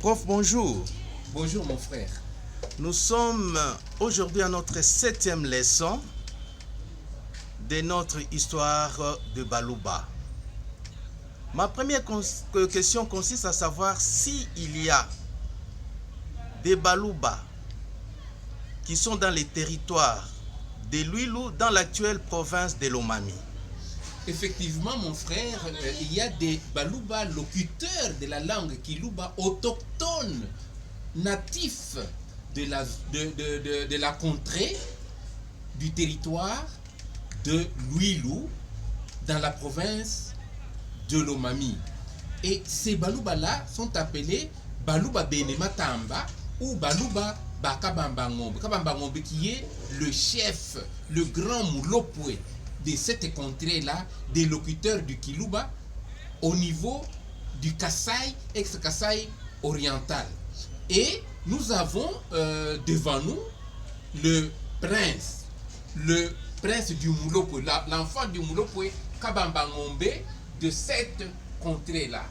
Prof, bonjour. Bonjour mon frère. Nous sommes aujourd'hui à notre 7e leçon de notre histoire de Balouba. Ma première question consiste à savoir s'il y a des Balouba qui sont dans les territoires de Luilou, dans l'actuelle province de Lomami. Effectivement, mon frère, il y a des Balouba locuteurs de la langue Kilouba autochtones, natifs de la contrée, du territoire de Luilou, dans la province de Lomami. Et ces Balouba-là sont appelés Balouba Benematamba ou Balouba Bakabamba Ngombe. Kabamba Ngombe qui est le chef, le grand Moulopoué de cette contrée-là, des locuteurs du Kilouba au niveau du Kasaï, ex-Kasaï oriental. Et nous avons devant nous le prince du Moulopoué, l'enfant du Moulopoué, Kabamba Ngombe, de cette contrée-là.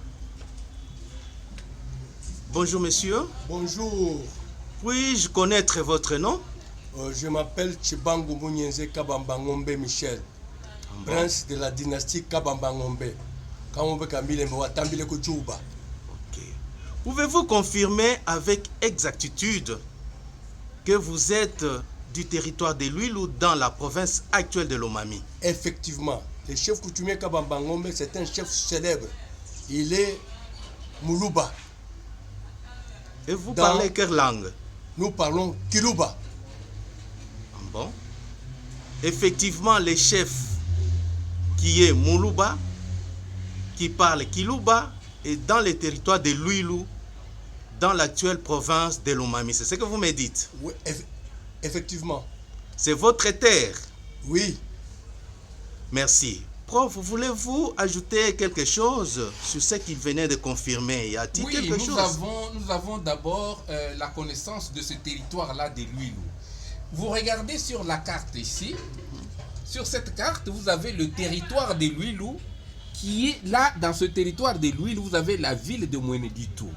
Bonjour monsieur. Bonjour. Puis-je connaître votre nom? Je m'appelle Chibangu Mounienze Kabamba Ngombe Michel, prince de la dynastie Kabamba Ngombe. Okay. Pouvez-vous confirmer avec exactitude que vous êtes du territoire de Luilou dans la province actuelle de Lomami? Effectivement, le chef coutumier Kabamba Ngombe, c'est un chef célèbre. Il est Moulouba. Et vous parlez quelle langue? Nous parlons Kilouba. Bon. Effectivement, le chef qui est Moulouba, qui parle Kilouba, est dans les territoires de Luilou, dans l'actuelle province de Lomami. C'est ce que vous me dites? Oui, effectivement. C'est votre terre? Oui. Merci. Prof, voulez-vous ajouter quelque chose sur ce qu'il venait de confirmer? Y a-t-il quelque chose? Nous avons d'abord la connaissance de ce territoire-là de Luilou. Vous regardez sur la carte ici. Sur cette carte, vous avez le territoire de Luilou qui est là. Dans ce territoire de Luilou, vous avez la ville de Mouénéditou.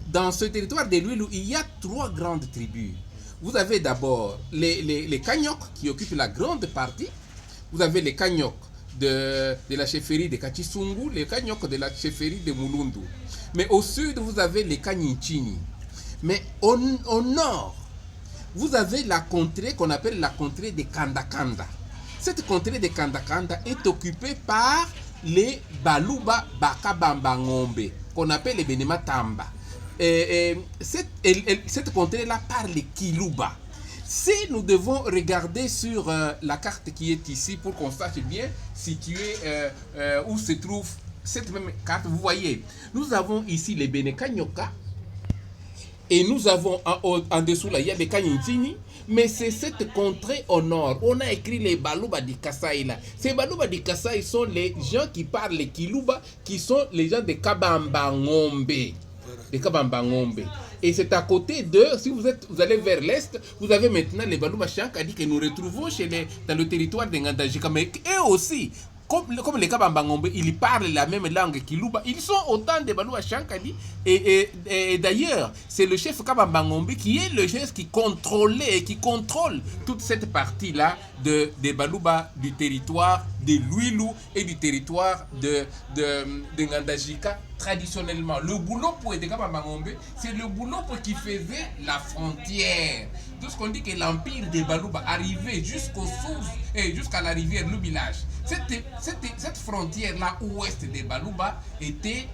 Dans ce territoire de Luilou, il y a 3 grandes tribus. Vous avez d'abord les Kanyok qui occupent la grande partie. Vous avez les Kanyok de la chefferie de Kachisungu, les Kanyok de la chefferie de Moulundu. Mais au sud, vous avez les Kanyinchini. Mais au nord, vous avez la contrée qu'on appelle la contrée de Kandakanda. Cette contrée de Kandakanda est occupée par les Balouba Bakabamba Ngombe, qu'on appelle les Benematamba. Cette contrée-là parle Kilouba. Si nous devons regarder sur la carte qui est ici pour qu'on sache bien situer où se trouve cette même carte, vous voyez, nous avons ici les Benekanyoka et nous avons en dessous là, il y a les Kanyintini, mais c'est cette contrée au nord. On a écrit les Balouba di Kasaï là. Ces Balouba di Kasaï sont les gens qui parlent les Kilouba, qui sont les gens de Kabamba Ngombe. Et c'est à côté de, si vous allez vers l'est, vous avez maintenant les Balouba Chankadi que nous retrouvons dans le territoire de Ngandajika. Mais eux aussi, comme les Kabamba Ngombe, ils parlent la même langue Kilouba. Ils sont autant de Balouba Chankadi. Et d'ailleurs, c'est le chef Kabamba Ngombe qui est le chef qui contrôle toute cette partie-là des Balouba du territoire de Luilou et du territoire de Ngandajika. Traditionnellement, le boulot pour les Kabamba Ngombe, c'est le boulot qui faisait la frontière. Tout ce qu'on dit que l'empire des Balouba arrivait jusqu'aux sources et jusqu'à la rivière, le village. Cette frontière-là, ouest des Balouba, était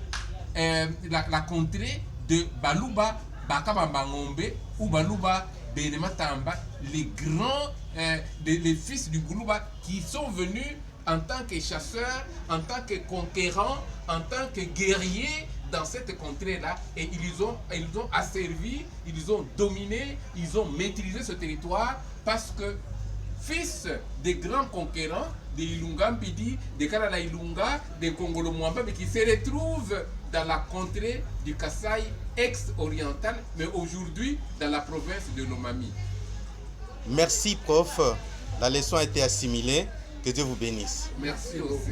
la contrée de Balouba Bakabamba Ngombe ou Balouba Benematamba, les grands, les fils du Goulouba qui sont venus en tant que chasseurs, en tant que conquérants, en tant que guerriers dans cette contrée-là. Et ils ont asservi, ils ont dominé, ils ont maîtrisé ce territoire parce que fils des grands conquérants, de Ilunga Mpidi, de Kalala Ilunga, de Kongolo Mwamba, mais qui se retrouvent dans la contrée du Kasaï ex-oriental, mais aujourd'hui dans la province de Lomami. Merci prof, la leçon a été assimilée. Que Dieu vous bénisse. Merci aussi.